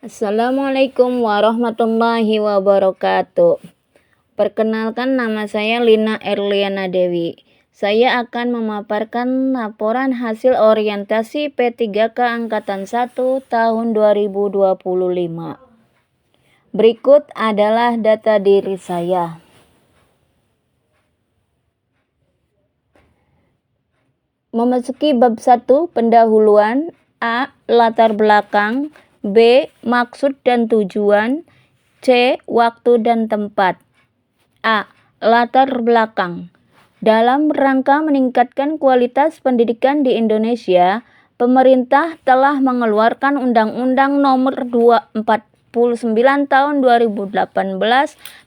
Assalamualaikum warahmatullahi wabarakatuh. Perkenalkan, nama saya Lina Erliana Dewi. Saya akan memaparkan laporan hasil orientasi P3K Angkatan 1 tahun 2025. Berikut adalah data diri saya. Memasuki bab 1, pendahuluan. A. Latar belakang. B. Maksud dan tujuan. C. Waktu dan tempat. A. Latar belakang. Dalam rangka meningkatkan kualitas pendidikan di Indonesia, pemerintah telah mengeluarkan Undang-Undang Nomor 49 Tahun 2018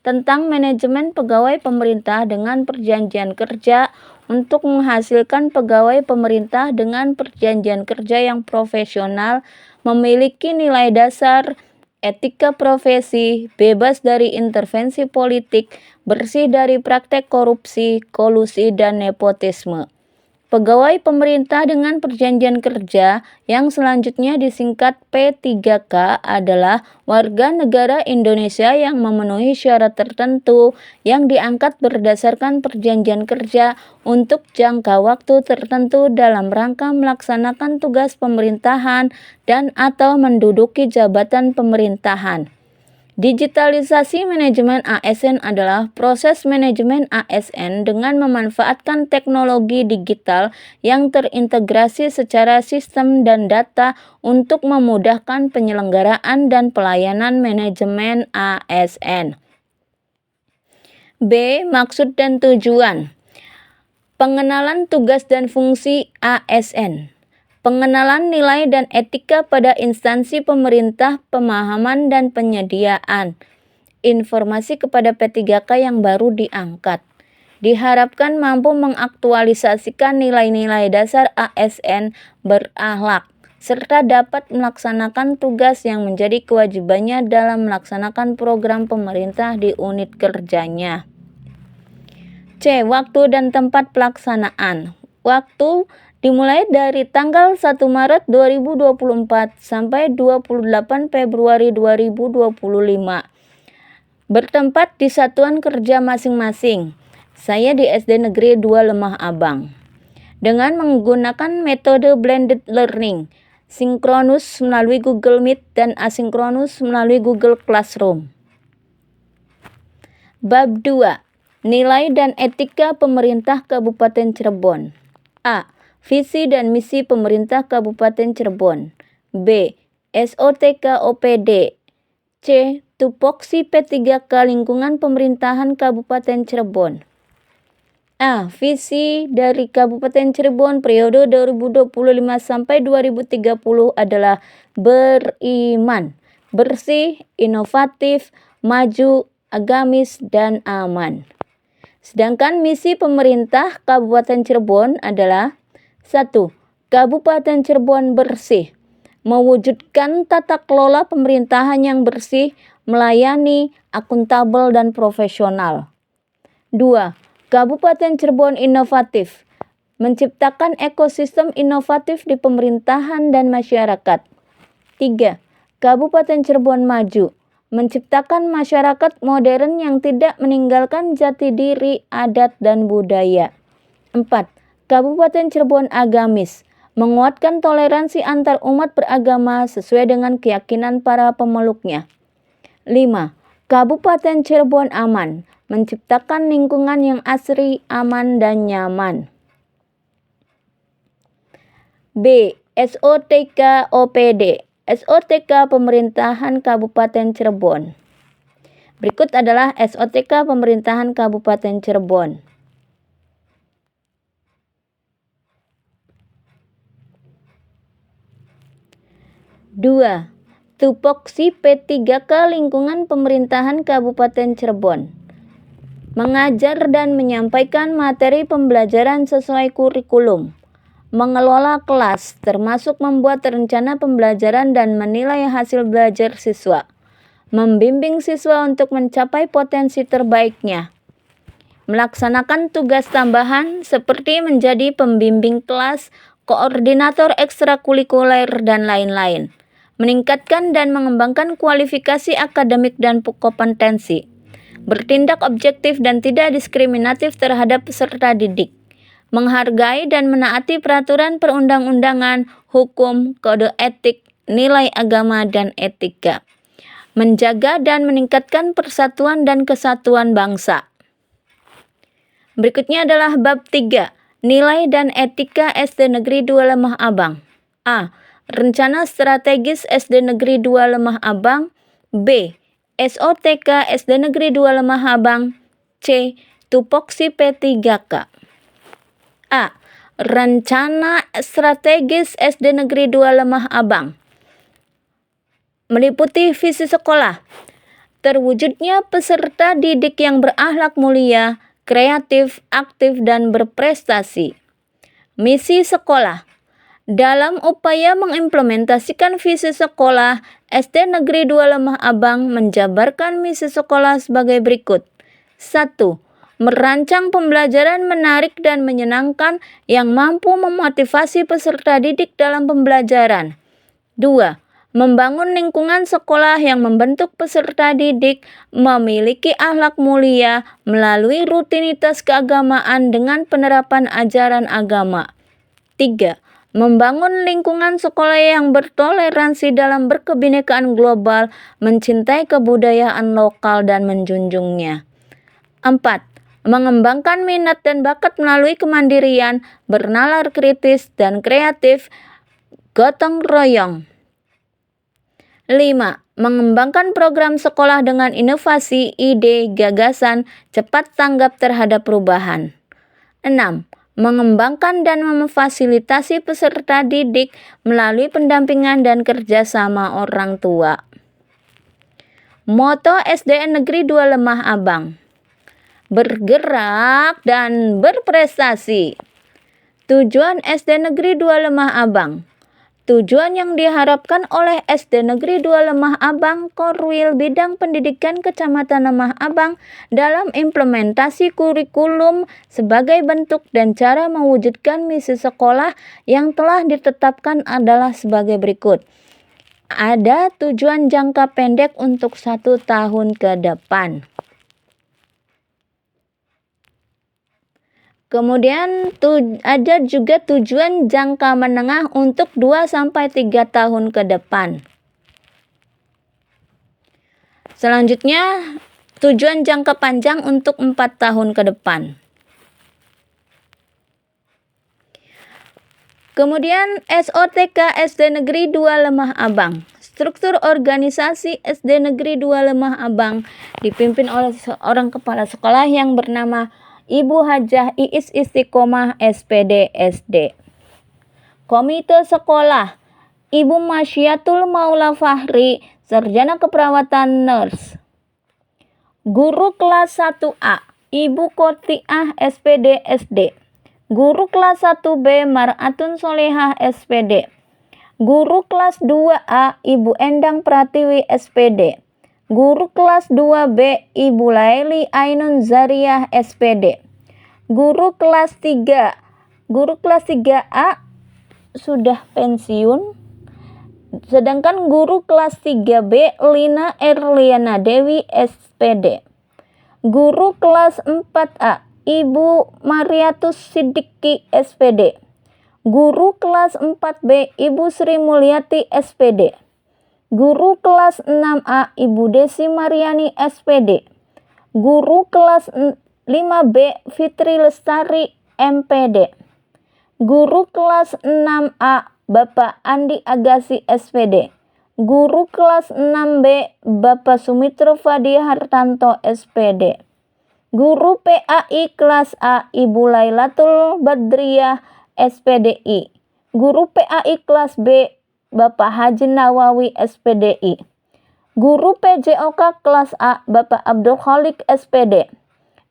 tentang manajemen pegawai pemerintah dengan perjanjian kerja untuk menghasilkan pegawai pemerintah dengan perjanjian kerja yang profesional, memiliki nilai dasar, etika profesi, bebas dari intervensi politik, bersih dari praktek korupsi, kolusi, dan nepotisme. Pegawai pemerintah dengan perjanjian kerja yang selanjutnya disingkat P3K adalah warga negara Indonesia yang memenuhi syarat tertentu yang diangkat berdasarkan perjanjian kerja untuk jangka waktu tertentu dalam rangka melaksanakan tugas pemerintahan dan atau menduduki jabatan pemerintahan. Digitalisasi manajemen ASN adalah proses manajemen ASN dengan memanfaatkan teknologi digital yang terintegrasi secara sistem dan data untuk memudahkan penyelenggaraan dan pelayanan manajemen ASN. B. Maksud dan tujuan. Pengenalan tugas dan fungsi ASN. Pengenalan nilai dan etika pada instansi pemerintah, pemahaman dan penyediaan informasi kepada P3K yang baru diangkat. Diharapkan mampu mengaktualisasikan nilai-nilai dasar ASN berakhlak, serta dapat melaksanakan tugas yang menjadi kewajibannya dalam melaksanakan program pemerintah di unit kerjanya. C. Waktu dan tempat pelaksanaan. Waktu dimulai dari tanggal 1 Maret 2024 sampai 28 Februari 2025. Bertempat di satuan kerja masing-masing. Saya di SD Negeri 2 Lemah Abang. Dengan menggunakan metode blended learning, sinkronus melalui Google Meet dan asinkronus melalui Google Classroom. Bab 2. Nilai dan etika pemerintah Kabupaten Cirebon. A. Visi dan misi pemerintah Kabupaten Cirebon. B. SOTK OPD. C. Tupoksi P3K lingkungan pemerintahan Kabupaten Cirebon. A. Visi dari Kabupaten Cirebon periode 2025 sampai 2030 adalah beriman, bersih, inovatif, maju, agamis, dan aman. Sedangkan misi pemerintah Kabupaten Cirebon adalah 1. Kabupaten Cirebon bersih, mewujudkan tata kelola pemerintahan yang bersih, melayani, akuntabel, dan profesional. 2. Kabupaten Cirebon inovatif, menciptakan ekosistem inovatif di pemerintahan dan masyarakat. 3. Kabupaten Cirebon maju, menciptakan masyarakat modern yang tidak meninggalkan jati diri, adat, dan budaya. 4. Kabupaten Cirebon agamis, menguatkan toleransi antar umat beragama sesuai dengan keyakinan para pemeluknya. 5. Kabupaten Cirebon aman, menciptakan lingkungan yang asri, aman, dan nyaman. B. SOTK OPD. SOTK Pemerintahan Kabupaten Cirebon. Berikut adalah SOTK Pemerintahan Kabupaten Cirebon. Dua. Tupoksi P3K lingkungan pemerintahan Kabupaten Cirebon. Mengajar dan menyampaikan materi pembelajaran sesuai kurikulum. Mengelola kelas, termasuk membuat rencana pembelajaran dan menilai hasil belajar siswa. Membimbing siswa untuk mencapai potensi terbaiknya. Melaksanakan tugas tambahan seperti menjadi pembimbing kelas, koordinator ekstrakurikuler, dan lain-lain. meningkatkan dan mengembangkan kualifikasi akademik dan kompetensi, bertindak objektif dan tidak diskriminatif terhadap peserta didik, menghargai dan menaati peraturan perundang-undangan, hukum, kode etik, nilai agama, dan etika, menjaga dan meningkatkan persatuan dan kesatuan bangsa. Berikutnya adalah bab 3, nilai dan etika SD Negeri 2 Lemah Abang. A. Rencana strategis SD Negeri 2 Lemah Abang. B. SOTK SD Negeri 2 Lemah Abang. C. Tupoksi P3K. A. Rencana strategis SD Negeri 2 Lemah Abang meliputi visi sekolah, terwujudnya peserta didik yang berakhlak mulia, kreatif, aktif, dan berprestasi. Misi sekolah. Dalam upaya mengimplementasikan visi sekolah, SD Negeri 2 Lemah Abang menjabarkan misi sekolah sebagai berikut. 1. Merancang pembelajaran menarik dan menyenangkan yang mampu memotivasi peserta didik dalam pembelajaran. 2. Membangun lingkungan sekolah yang membentuk peserta didik memiliki akhlak mulia melalui rutinitas keagamaan dengan penerapan ajaran agama. 3. Membangun lingkungan sekolah yang bertoleransi dalam berkebinekaan global, mencintai kebudayaan lokal dan menjunjungnya. 4. Mengembangkan minat dan bakat melalui kemandirian, bernalar kritis dan kreatif, gotong royong. 5. Mengembangkan program sekolah dengan inovasi, ide, gagasan, cepat tanggap terhadap perubahan. 6. Mengembangkan dan memfasilitasi peserta didik melalui pendampingan dan kerjasama orang tua. Moto SDN Negeri 2 Lemah Abang. Bergerak dan berprestasi. Tujuan SD Negeri 2 Lemah Abang. Tujuan yang diharapkan oleh SD Negeri 2 Lemah Abang Korwil Bidang Pendidikan Kecamatan Lemah Abang dalam implementasi kurikulum sebagai bentuk dan cara mewujudkan misi sekolah yang telah ditetapkan adalah sebagai berikut. Ada tujuan jangka pendek untuk 1 tahun ke depan. Kemudian ada juga tujuan jangka menengah untuk 2-3 tahun ke depan. Selanjutnya, tujuan jangka panjang untuk 4 tahun ke depan. Kemudian SOTK SD Negeri 2 Lemah Abang. Struktur organisasi SD Negeri 2 Lemah Abang dipimpin oleh seorang kepala sekolah yang bernama Ibu Hajah Iis Istiqomah SPD SD. Komite sekolah, Ibu Masyiatul Maula Fahri, Sarjana Keperawatan Nurse. Guru kelas 1A, Ibu Kotiah SPD SD. Guru kelas 1B Mar'atun Solehah SPD. Guru kelas 2A Ibu Endang Pratiwi SPD. Guru kelas 2B Ibu Laili Ainun Zariyah SPD. Guru kelas 3A sudah pensiun. Sedangkan guru kelas 3B Lina Erliana Dewi SPD. Guru kelas 4A Ibu Mariatus Siddiqi SPD. Guru kelas 4B Ibu Sri Mulyati SPD. Guru kelas 6A Ibu Desi Mariani SPD. Guru kelas 5B Fitri Lestari MPD. Guru kelas 6A Bapak Andi Agassi SPD. Guru kelas 6B Bapak Sumitro Fadi Hartanto SPD. Guru PAI kelas A Ibu Lailatul Badriyah SPDI. Guru PAI kelas B Bapak Haji Nawawi SPDI. Guru PJOK kelas A Bapak Abdul Khalik SPD.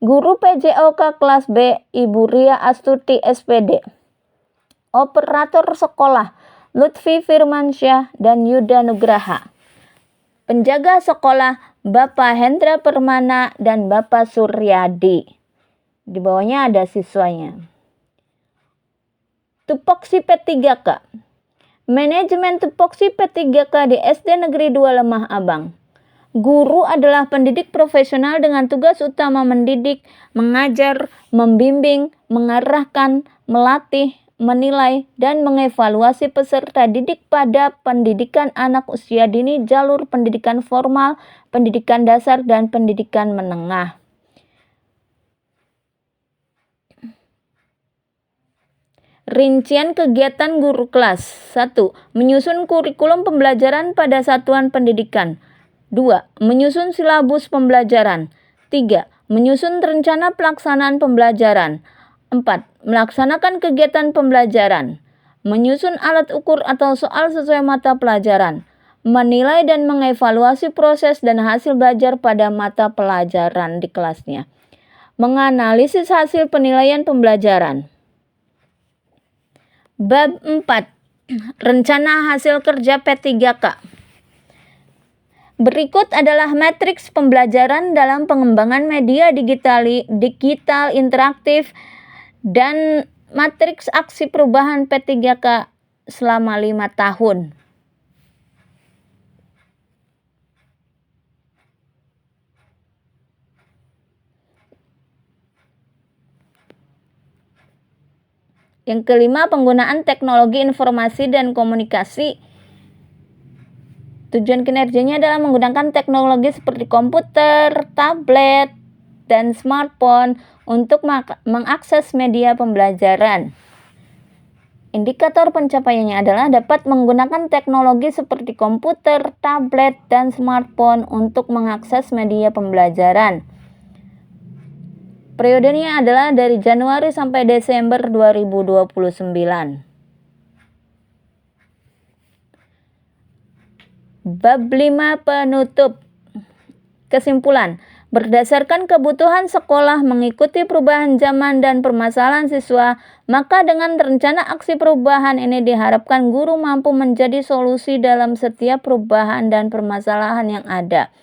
Guru PJOK kelas B Ibu Ria Astuti SPD. Operator sekolah Lutfi Firmansyah dan Yuda Nugraha. Penjaga sekolah Bapak Hendra Permana dan Bapak Suryadi. Di bawahnya ada siswanya. Tupoksi P3K. Manajemen tupoksi P3K di SD Negeri 2 Lemah Abang. Guru adalah pendidik profesional dengan tugas utama mendidik, mengajar, membimbing, mengarahkan, melatih, menilai, dan mengevaluasi peserta didik pada pendidikan anak usia dini, jalur pendidikan formal, pendidikan dasar, dan pendidikan menengah. Rincian kegiatan guru kelas. 1. Menyusun kurikulum pembelajaran pada satuan pendidikan. 2. Menyusun silabus pembelajaran. 3. Menyusun rencana pelaksanaan pembelajaran. 4. Melaksanakan kegiatan pembelajaran. Menyusun alat ukur atau soal sesuai mata pelajaran. Menilai dan mengevaluasi proses dan hasil belajar pada mata pelajaran di kelasnya. Menganalisis hasil penilaian pembelajaran. Bab 4. Rencana hasil kerja P3K. Berikut adalah matriks pembelajaran dalam pengembangan media digital interaktif dan matriks aksi perubahan P3K selama 5 tahun. Yang kelima, penggunaan teknologi informasi dan komunikasi. Tujuan kinerjanya adalah menggunakan teknologi seperti komputer, tablet, dan smartphone untuk mengakses media pembelajaran. Indikator pencapaiannya adalah dapat menggunakan teknologi seperti komputer, tablet, dan smartphone untuk mengakses media pembelajaran. Periodenya adalah dari Januari sampai Desember 2029. Bab 5 penutup. Kesimpulan, berdasarkan kebutuhan sekolah mengikuti perubahan zaman dan permasalahan siswa, maka dengan rencana aksi perubahan ini diharapkan guru mampu menjadi solusi dalam setiap perubahan dan permasalahan yang ada,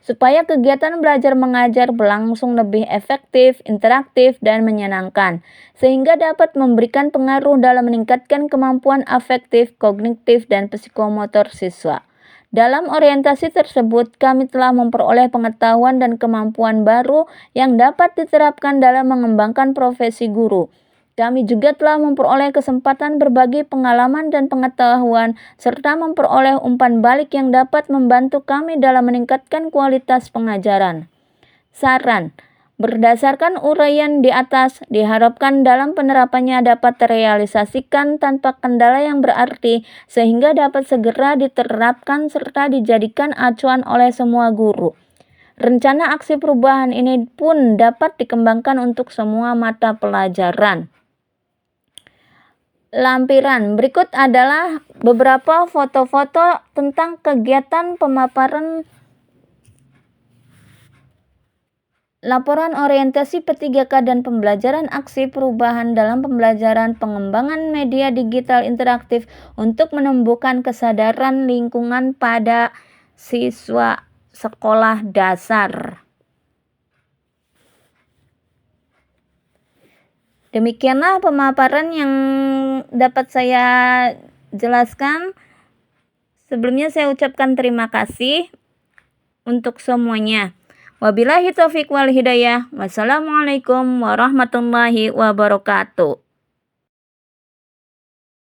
supaya kegiatan belajar mengajar berlangsung lebih efektif, interaktif, dan menyenangkan, sehingga dapat memberikan pengaruh dalam meningkatkan kemampuan afektif, kognitif, dan psikomotor siswa. Dalam orientasi tersebut, kami telah memperoleh pengetahuan dan kemampuan baru yang dapat diterapkan dalam mengembangkan profesi guru. Kami juga telah memperoleh kesempatan berbagi pengalaman dan pengetahuan, serta memperoleh umpan balik yang dapat membantu kami dalam meningkatkan kualitas pengajaran. Saran, berdasarkan uraian di atas, diharapkan dalam penerapannya dapat terrealisasikan tanpa kendala yang berarti, sehingga dapat segera diterapkan serta dijadikan acuan oleh semua guru. Rencana aksi perubahan ini pun dapat dikembangkan untuk semua mata pelajaran. Lampiran berikut adalah beberapa foto-foto tentang kegiatan pemaparan laporan orientasi P3K dan pembelajaran aksi perubahan dalam pembelajaran pengembangan media digital interaktif untuk menumbuhkan kesadaran lingkungan pada siswa sekolah dasar. Demikianlah pemaparan yang dapat saya jelaskan. Sebelumnya saya ucapkan terima kasih untuk semuanya. Wabillahi taufiq wal hidayah. Wassalamualaikum warahmatullahi wabarakatuh.